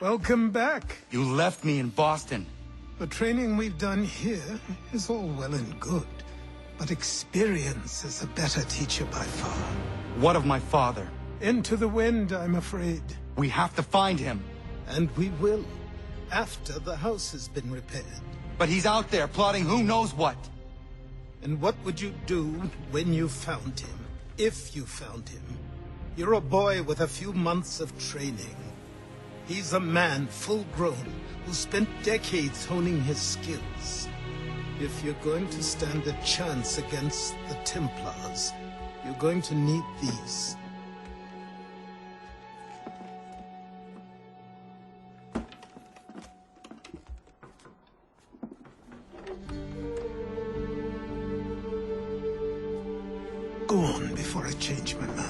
Welcome back. You left me in Boston. The training we've done here is all well and good, but experience is a better teacher by far. What of my father? Into the wind, I'm afraid. We have to find him. And we will, after the house has been repaired. But he's out there plotting who knows what. And what would you do when you found him? If you found him? You're a boy with a few months of training. He's a man full grown who spent decades honing his skills. If you're going to stand a chance against the Templars, you're going to need these. Go on before I change my mind.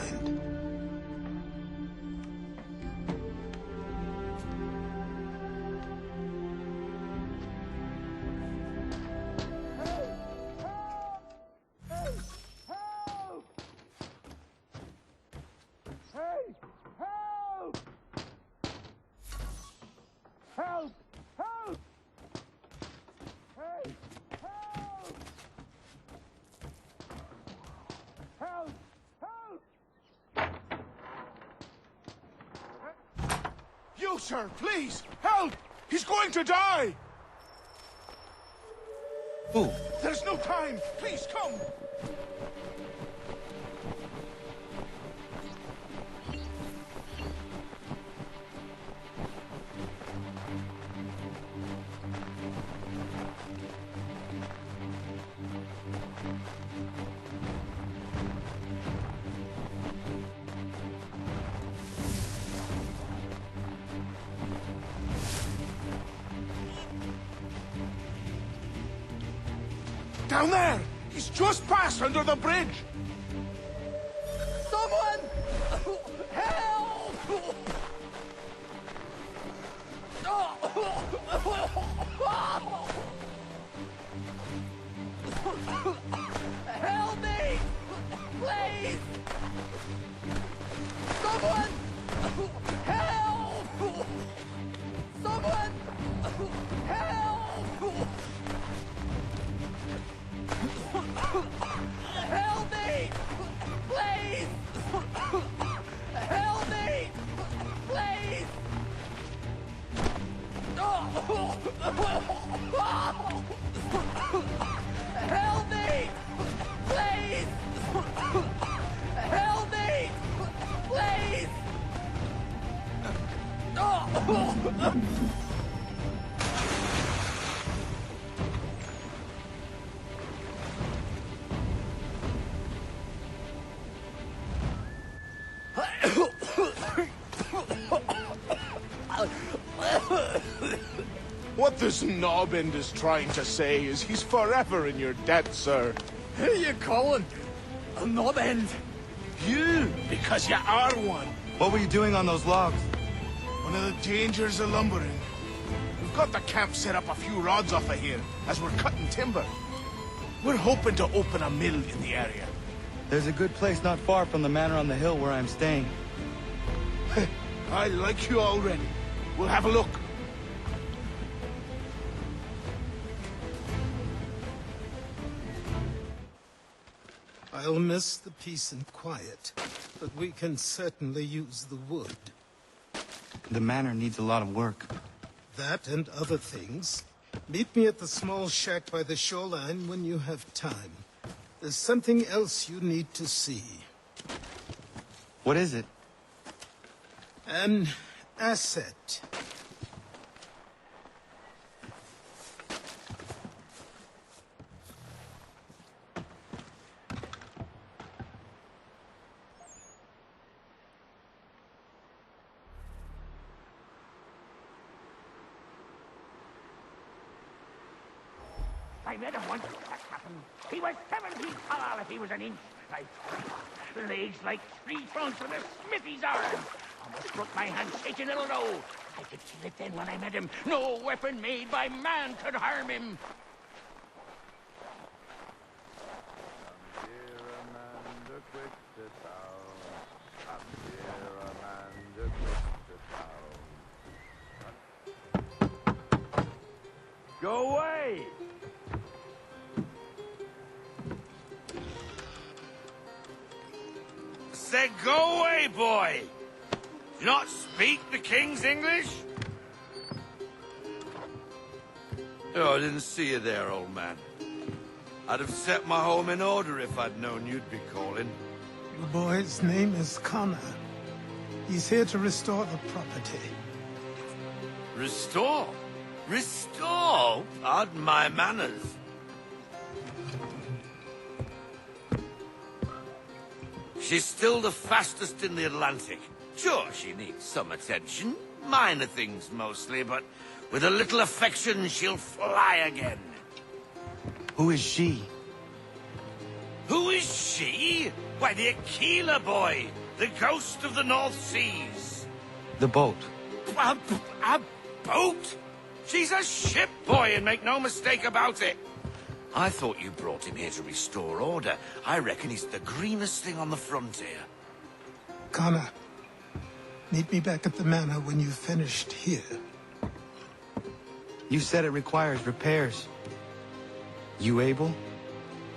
You, sir, please, help! He's going to die! Who? There's no time! Please, come! Down there! He's just passed under the bridge! Someone! Help! Help me! Please! Someone! Help! Someone! Help! Help me! Please! Help me! Please! Help me! Please! Help me! Please! What this knob-end is trying to say is he's forever in your debt, sir. Who you calling? A knob end? You, because you are one. What were you doing on those logs? One of the dangers of lumbering. We've got the camp set up a few rods off of here, as we're cutting timber. We're hoping to open a mill in the area. There's a good place not far from the manor on the hill where I'm staying. I like you already. We'll have a look. I'll miss the peace and quiet, but we can certainly use the wood. The manor needs a lot of work. That and other things. Meet me at the small shack by the shoreline when you have time. There's something else you need to see. What is it? An asset. I met him once, that happened. He was 7 feet tall if he was an inch. Legs like 3 trunks with a smithy's arm. Almost broke my hand shaking, it'll know. I could feel it then when I met him. No weapon made by man could harm him. go away. Said go away, boy! Do you not speak the King's English? Oh, I didn't see you there, old man. I'd have set my home in order if I'd known you'd be calling. The boy's name is Connor. He's here to restore the property. Restore? Restore? Pardon my manners. She's still the fastest in the Atlantic. Sure, she needs some attention. Minor things mostly, but with a little affection, she'll fly again. Who is she? Who is she? Why, the Aquila boy, the ghost of the North Seas. The boat. A boat? She's a ship boy, and make no mistake about it. I thought you brought him here to restore order. I reckon he's the greenest thing on the frontier. Connor, meet me back at the manor when you've finished here. You said it requires repairs. You able?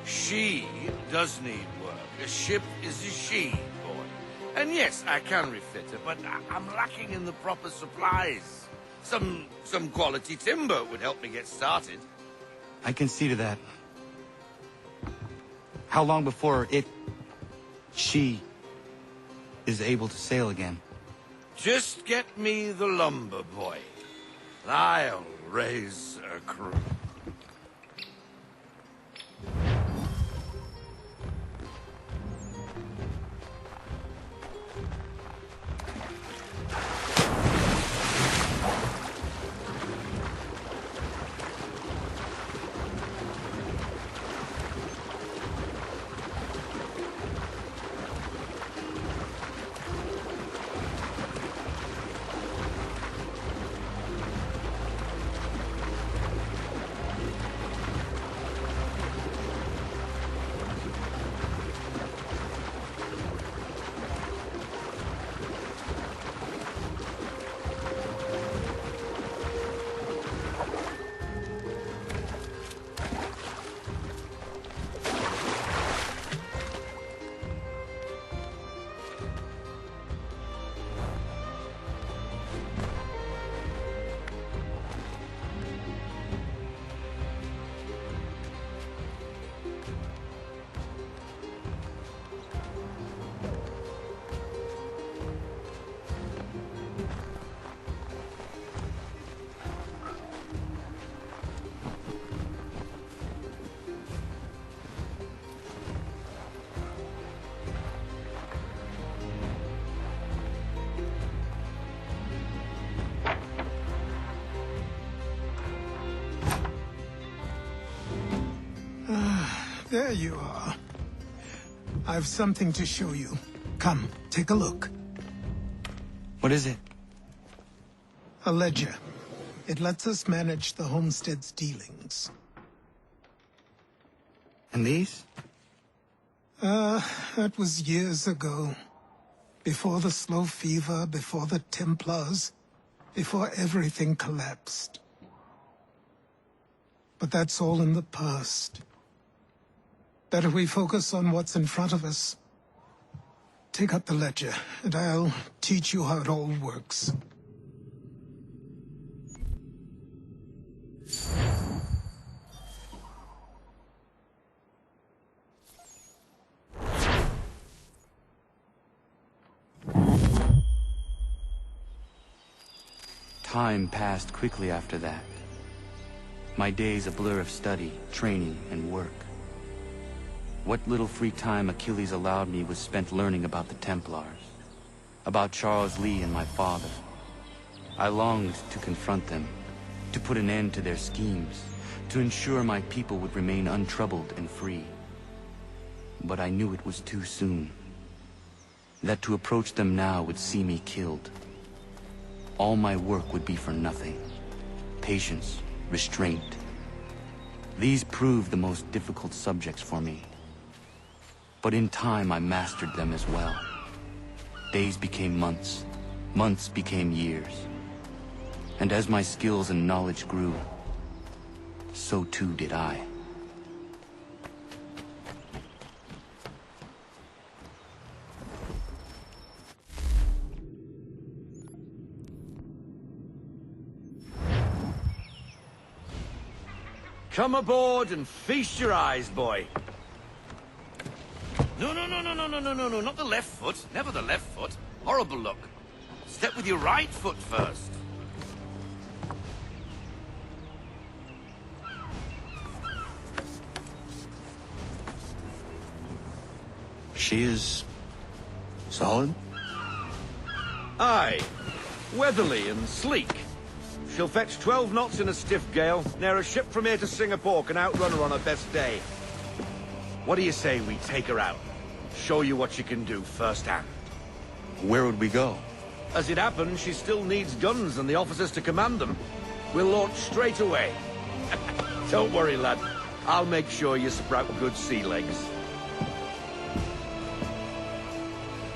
She does need work. A ship is a she, boy. And yes, I can refit her, but I'm lacking in the proper supplies. Some quality timber would help me get started. I can see to that. How long before she, is able to sail again? Just get me the lumber, boy. I'll raise a crew. There you are. I've something to show you. Come, take a look. What is it? A ledger. It lets us manage the Homestead's dealings. And these? That was years ago. Before the slow fever, before the Templars, before everything collapsed. But that's all in the past. Better we focus on what's in front of us. Take up the ledger, and I'll teach you how it all works. Time passed quickly after that. My days a blur of study, training, and work. What little free time Achilles allowed me was spent learning about the Templars, about Charles Lee and my father. I longed to confront them, to put an end to their schemes, to ensure my people would remain untroubled and free. But I knew it was too soon, that to approach them now would see me killed. All my work would be for nothing. Patience, restraint. These proved the most difficult subjects for me. But in time I mastered them as well. Days became months, months became years. And as my skills and knowledge grew, so too did I. Come aboard and feast your eyes, boy. No, not the left foot. Never the left foot. Horrible look. Step with your right foot first. She is... solid? Aye. Weatherly and sleek. She'll fetch 12 knots in a stiff gale. Ne'er a ship from here to Singapore can outrun her on her best day. What do you say we take her out? Show you what she can do firsthand. Where would we go? As it happens, she still needs guns and the officers to command them. We'll launch straight away. Don't worry, lad. I'll make sure you sprout good sea legs.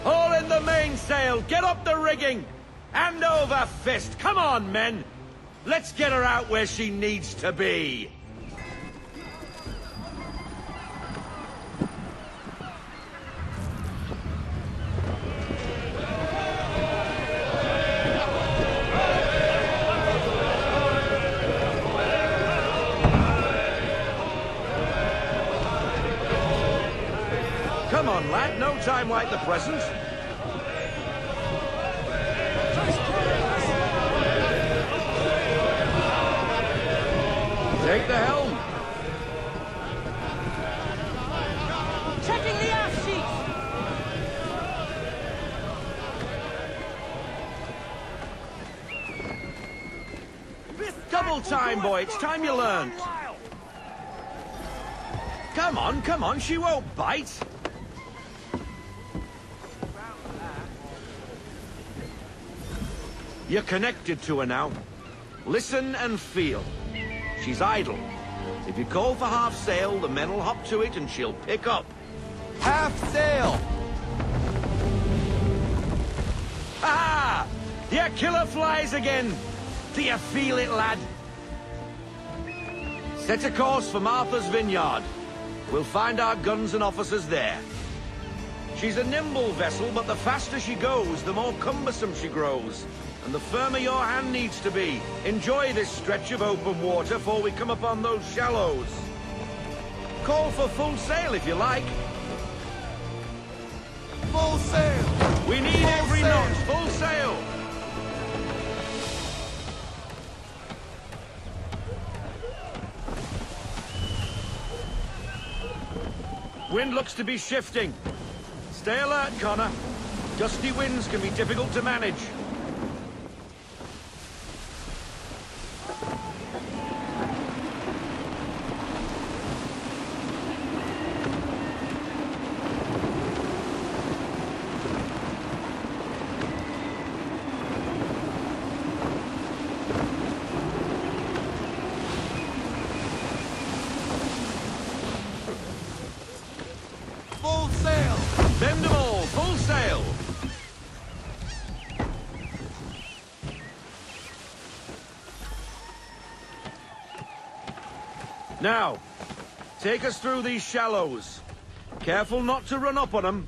Haul in the mainsail! Get up the rigging! Hand over fist! Come on, men! Let's get her out where she needs to be! Come on, lad, no time like the present. Take the helm. Checking the aft sheets! Double time, boy. It's time you learned. Come on. She won't bite. You're connected to her now. Listen and feel. She's idle. If you call for half sail, the men will hop to it and she'll pick up. Half sail! Ha! The Aquila flies again! Do you feel it, lad? Set a course for Martha's Vineyard. We'll find our guns and officers there. She's a nimble vessel, but the faster she goes, the more cumbersome she grows. And the firmer your hand needs to be. Enjoy this stretch of open water before we come upon those shallows. Call for full sail if you like. Full sail! We need every knot. Full sail! Wind looks to be shifting. Stay alert, Connor. Gusty winds can be difficult to manage. Full sail! Bend them all, full sail! Now, take us through these shallows. Careful not to run up on them.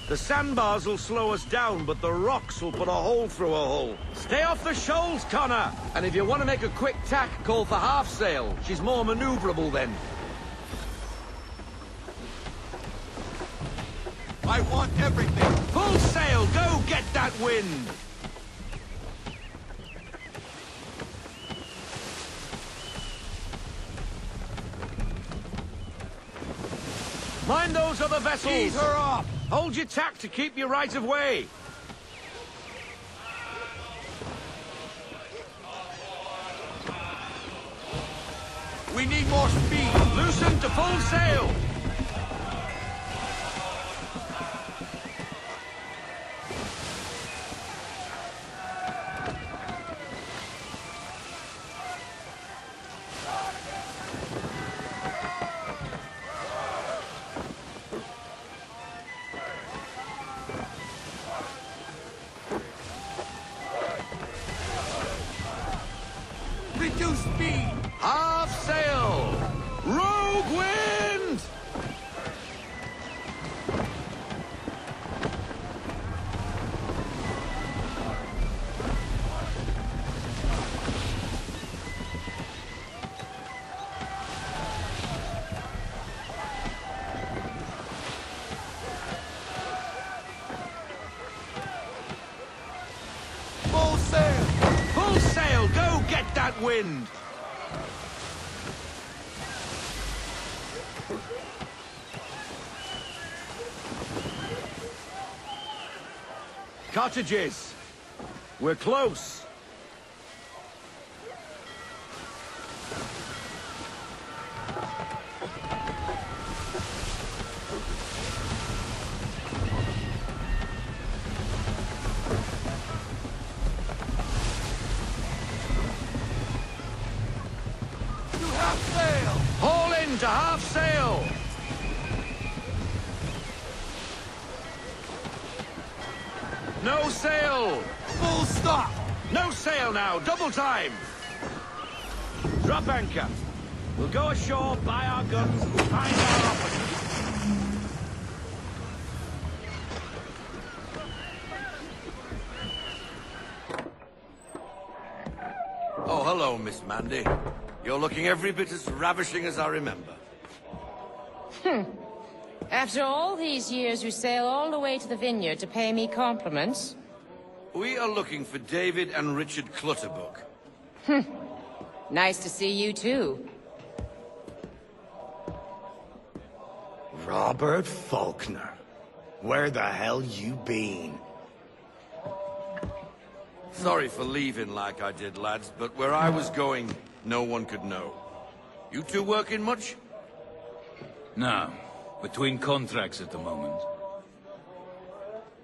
The sandbars will slow us down, but the rocks will put a hole through a hull. Stay off the shoals, Connor! And if you want to make a quick tack, call for half sail. She's more maneuverable then. I want everything! Full sail! Go get that wind! Mind those other vessels! Ease her off! Hold your tack to keep your right of way. We need more speed! Loosen to full sail! Reduce speed! Half sail! that wind! Cottages! We're close! Haul in to half sail! No sail! Full stop! No sail now! Double time! Drop anchor. We'll go ashore, buy our guns, and find our officers. Oh, hello, Miss Mandy. You're looking every bit as ravishing as I remember. After all these years, you sail all the way to the Vineyard to pay me compliments? We are looking for David and Richard Clutterbuck. Nice to see you, too. Robert Faulkner. Where the hell you been? Sorry for leaving like I did, lads, but where I was going, no one could know. You two working much? No. Between contracts at the moment.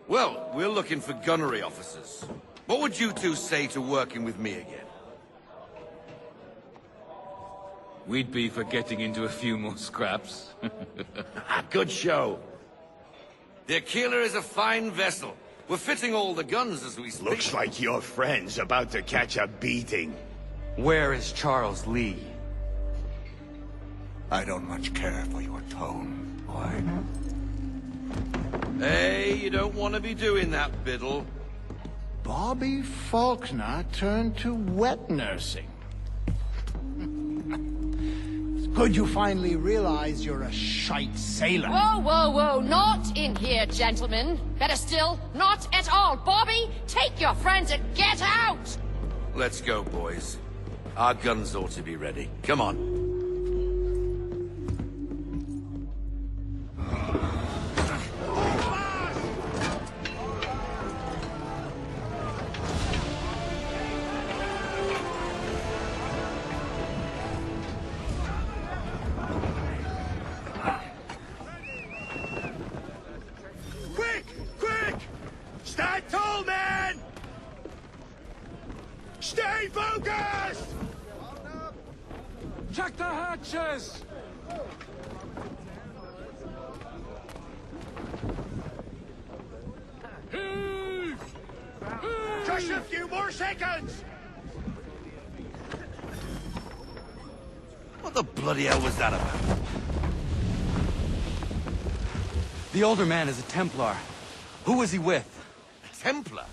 Well, we're looking for gunnery officers. What would you two say to working with me again? We'd be for getting into a few more scraps. Good show. The Aquila is a fine vessel. We're fitting all the guns as we speak. Looks like your friend's about to catch a beating. Where is Charles Lee? I don't much care for your tone, boy. Hey, you don't want to be doing that, Biddle. Bobby Faulkner turned to wet nursing. It's good you finally realize you're a shite sailor. Whoa, whoa, whoa, not in here, gentlemen. Better still, not at all. Bobby, take your friends and get out! Let's go, boys. Our guns ought to be ready. Come on. Quick! Quick! Stand tall, man! Stay focused! Check the hatches! Just a few more seconds! What the bloody hell was that about? The older man is a Templar. Who was he with? A Templar?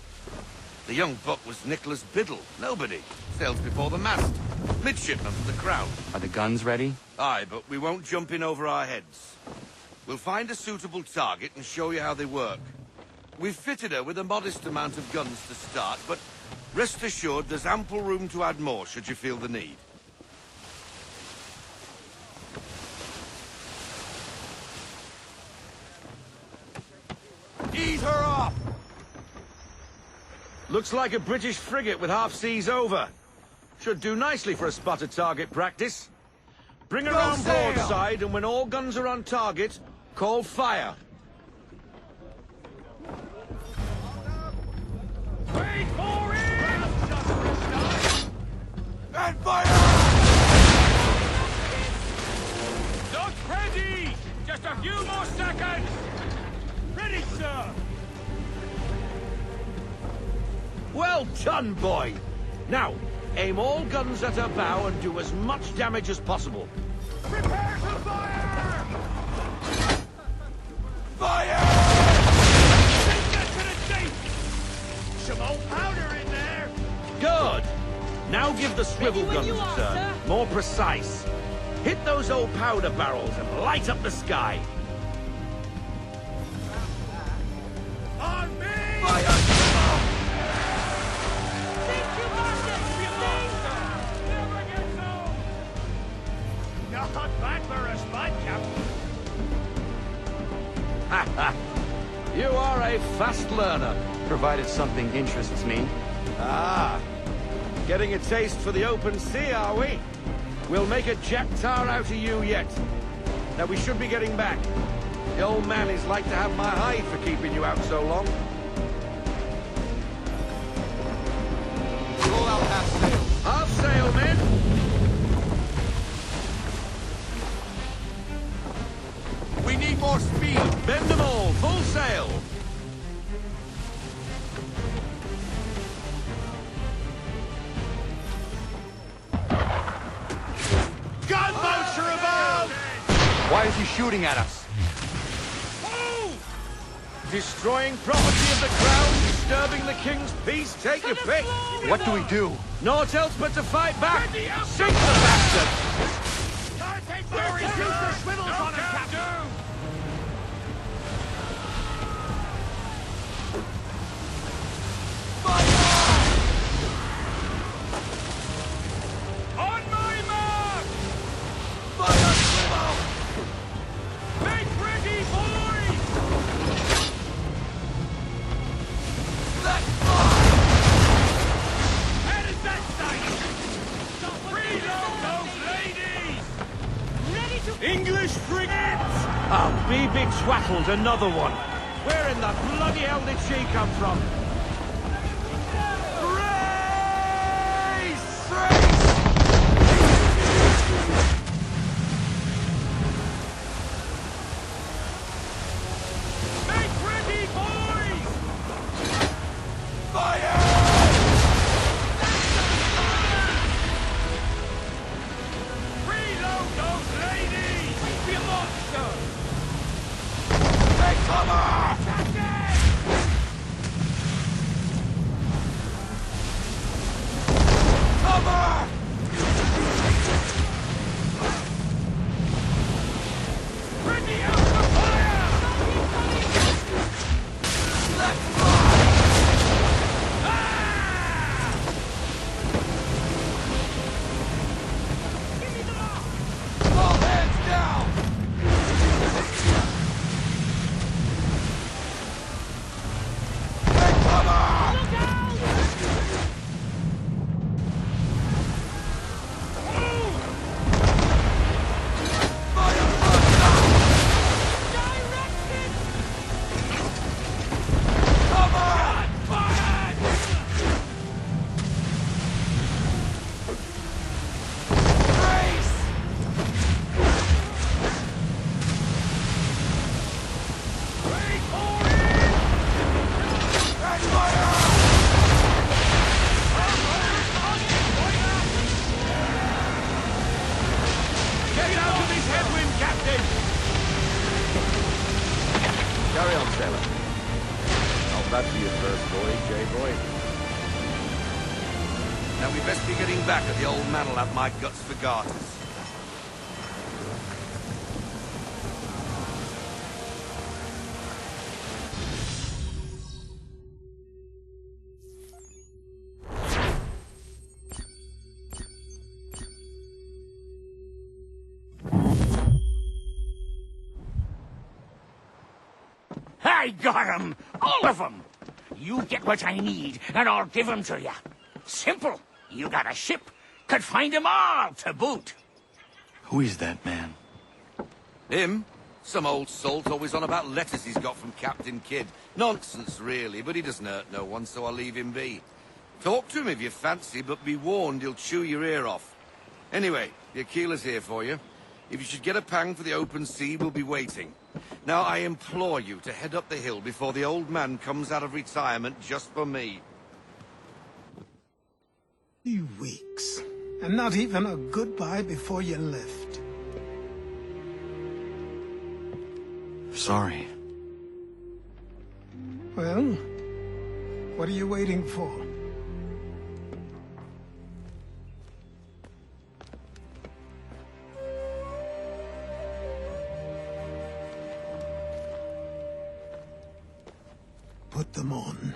The young buck was Nicholas Biddle. Nobody. Sails before the mast. Midshipman for the Crown. Are the guns ready? Aye, but we won't jump in over our heads. We'll find a suitable target and show you how they work. We've fitted her with a modest amount of guns to start, but rest assured there's ample room to add more should you feel the need. Ease her off! Looks like a British frigate with half seas over. Should do nicely for a spotted target practice. Bring her on broadside, and when all guns are on target, call fire. Wait for it! And fire! Not ready! Just a few more seconds! Ready, sir! Well done, boy! Now, aim all guns at her bow and do as much damage as possible. Prepare to fire! Fire! Get to the deep! Some old powder in there! Good! Now give the swivel guns a turn. More precise. Hit those old powder barrels and light up the sky. On me! Fire! learner. Provided something interests me. Ah, getting a taste for the open sea, are we? We'll make a jack tar out of you yet. Now we should be getting back. The old man is like to have my hide for keeping you out so long. Roll out half sail. Half sail, men! We need more speed. Bend them all, full sail! Gunboats are above! Why is he shooting at us? Destroying property of the crown, disturbing the king's peace, take your pick! What do we do? Naught else but to fight back! Sink the bastard! Reduce the swivels on him, Captain! On my mark! Fire swivel! Make ready, boys! Let's fly! How does that sound? Reload those ladies! English frigates! Ah, BB Twattled, another one. Where in the bloody hell did she come from? Make ready, boys! Fire! Reload those ladies! Be a monster! Take cover! Cover! Ready out for fire! Let's fly! All hands down! Take cover! Fire thruster! Cover! Brace! Catch fire! Get out of this headwind, Captain! Carry on, sailor. Not bad for your first voyage, eh, boy? Now we best be getting back, or the old man will have my guts for garters. I got 'em! All of 'em! You get what I need, and I'll give 'em to you. Simple. You got a ship. Could find 'em all to boot. Who is that man? Him? Some old salt always on about letters he's got from Captain Kidd. Nonsense, really, but he doesn't hurt no one, so I'll leave him be. Talk to him if you fancy, but be warned he'll chew your ear off. Anyway, the Aquila's here for you. If you should get a pang for the open sea, we'll be waiting. Now, I implore you to head up the hill before the old man comes out of retirement just for me. 3 weeks. And not even a goodbye before you left. Sorry. Well, what are you waiting for? Put them on.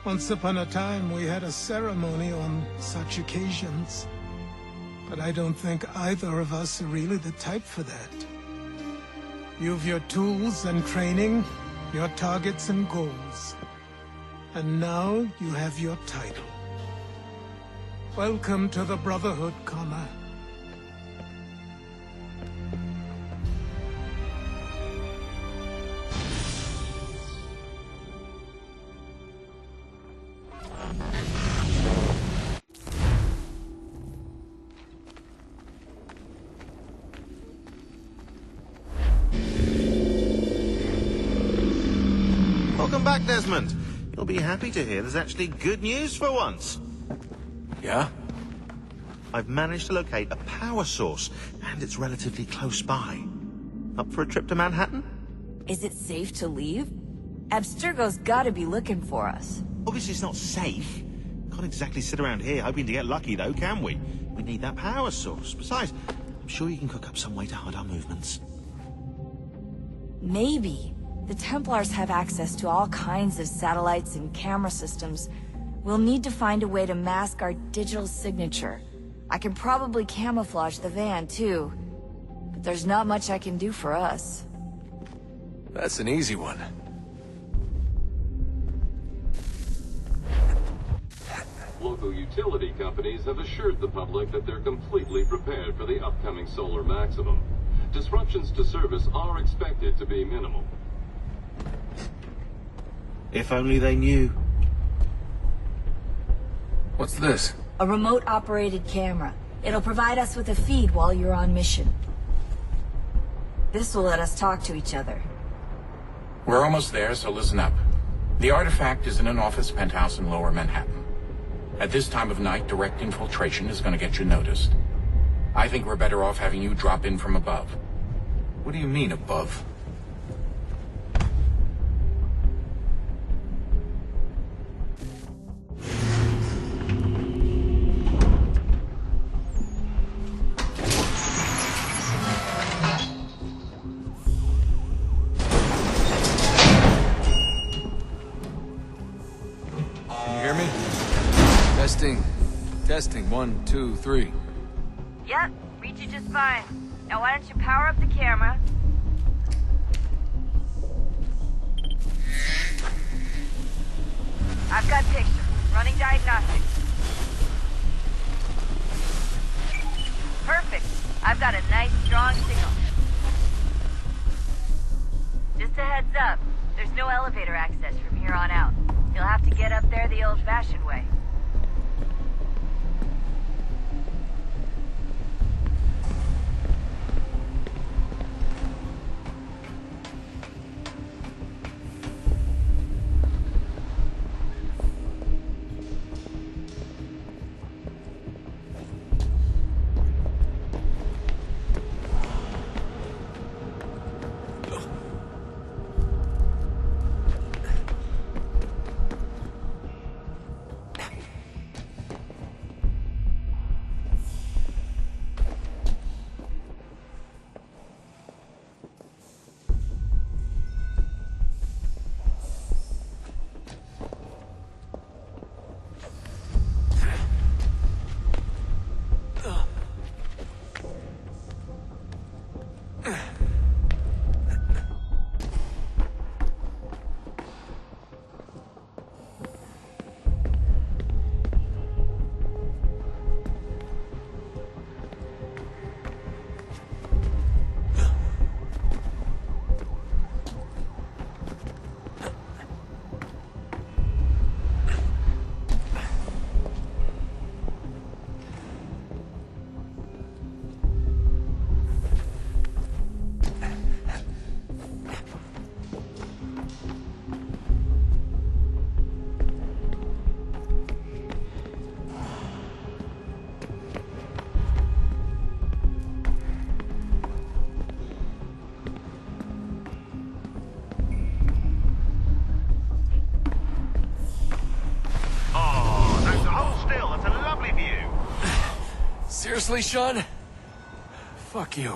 Once upon a time, we had a ceremony on such occasions. But I don't think either of us are really the type for that. You've your tools and training, your targets and goals. And now you have your title. Welcome to the Brotherhood, Connor. Welcome back, Desmond. You'll be happy to hear there's actually good news for once. Yeah? I've managed to locate a power source, and it's relatively close by. Up for a trip to Manhattan? Is it safe to leave? Abstergo's gotta be looking for us. Obviously it's not safe. Can't exactly sit around here hoping to get lucky, though, can we? We need that power source. Besides, I'm sure you can cook up some way to hide our movements. Maybe. The Templars have access to all kinds of satellites and camera systems. We'll need to find a way to mask our digital signature. I can probably camouflage the van, too. But there's not much I can do for us. That's an easy one. Local utility companies have assured the public that they're completely prepared for the upcoming solar maximum. Disruptions to service are expected to be minimal. If only they knew. What's this? A remote-operated camera. It'll provide us with a feed while you're on mission. This will let us talk to each other. We're almost there, so listen up. The artifact is in an office penthouse in Lower Manhattan. At this time of night, direct infiltration is going to get you noticed. I think we're better off having you drop in from above. What do you mean, above? Testing, 1, 2, 3. Yep, read you just fine. Now why don't you power up the camera? I've got picture. Running diagnostics. Perfect. I've got a nice, strong signal. Just a heads up, there's no elevator access from here on out. You'll have to get up there the old-fashioned way. Seriously, Sean? Fuck you.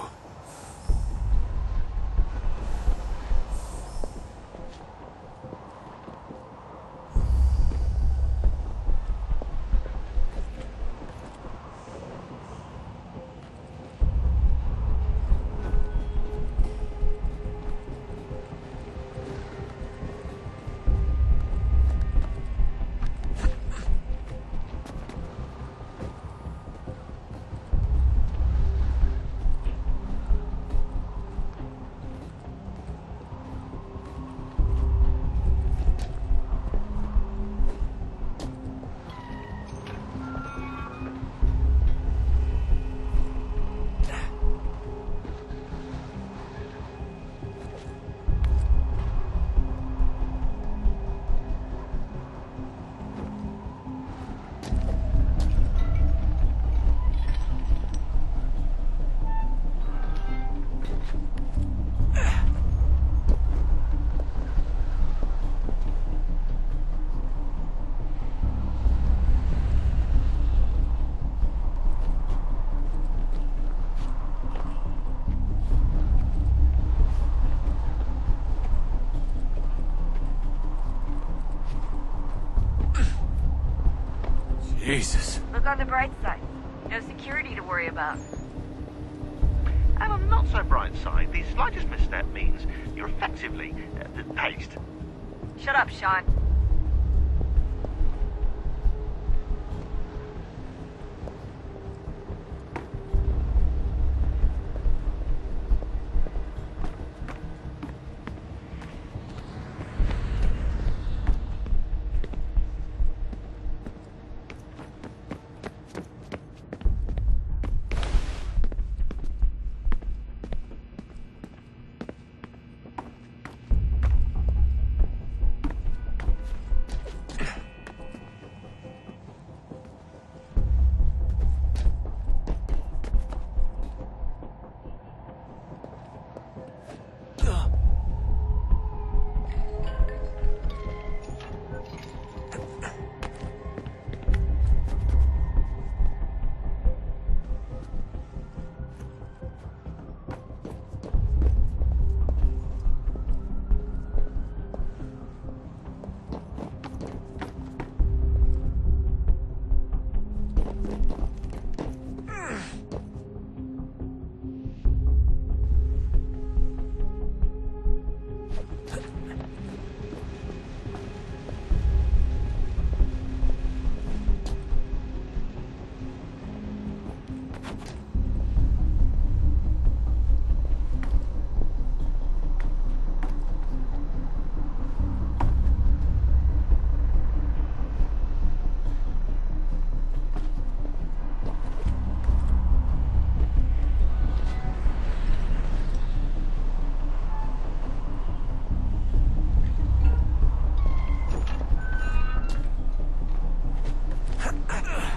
Jesus. Look on the bright side. No security to worry about. And on the not so bright side, the slightest misstep means you're effectively paced. Shut up, Sean.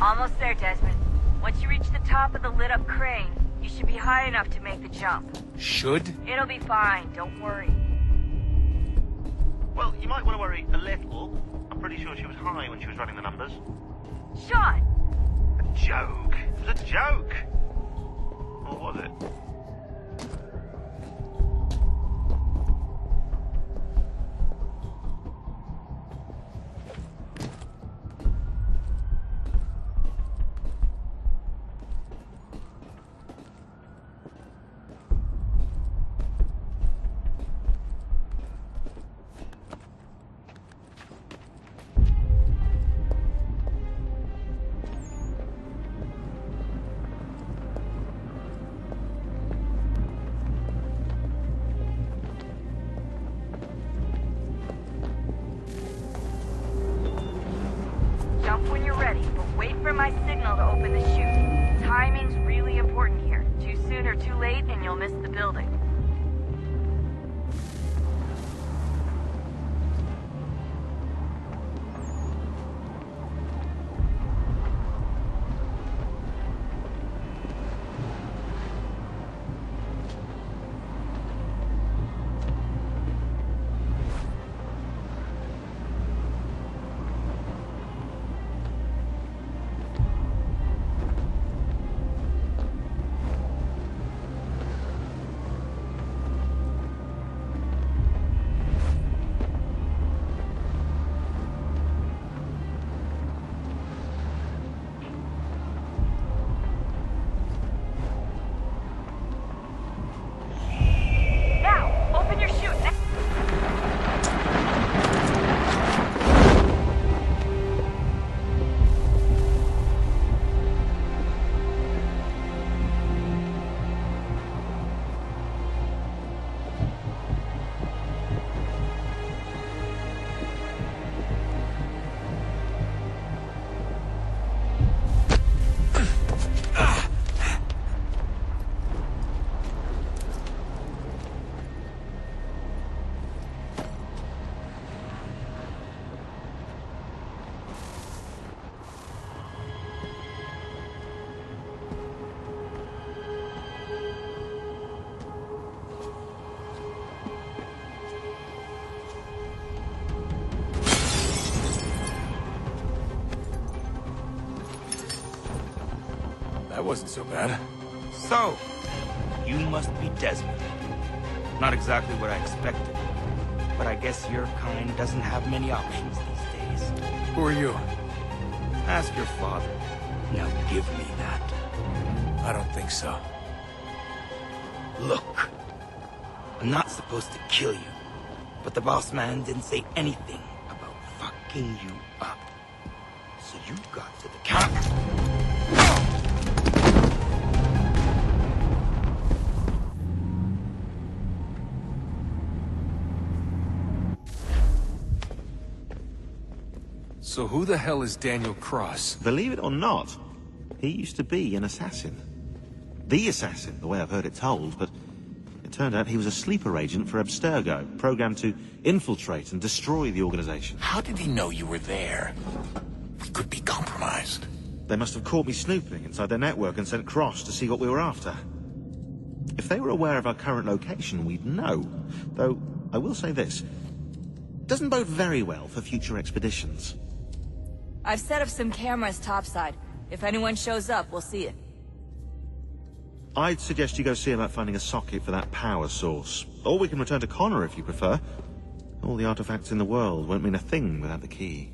Almost there, Desmond. Once you reach the top of the lit-up crane, you should be high enough to make the jump. Should? It'll be fine, don't worry. Well, you might want to worry a little. I'm pretty sure she was high when she was running the numbers. Sean! A joke. It was a joke. Or was it? Jump when you're ready, but wait for my signal to open the chute. Timing's really important here. Too soon or too late, and you'll miss the building. That wasn't so bad. So, you must be Desmond. Not exactly what I expected, but I guess your kind doesn't have many options these days. Who are you? Ask your father. Now give me that. I don't think so. Look, I'm not supposed to kill you, but the boss man didn't say anything about fucking you up. So you got to the counter. So who the hell is Daniel Cross? Believe it or not, he used to be an assassin. The assassin, the way I've heard it told, but it turned out he was a sleeper agent for Abstergo, programmed to infiltrate and destroy the organization. How did he know you were there? We could be compromised. They must have caught me snooping inside their network and sent Cross to see what we were after. If they were aware of our current location, we'd know. Though, I will say this. Doesn't bode very well for future expeditions. I've set up some cameras topside. If anyone shows up, we'll see it. I'd suggest you go see about finding a socket for that power source. Or we can return to Connor if you prefer. All the artifacts in the world won't mean a thing without the key.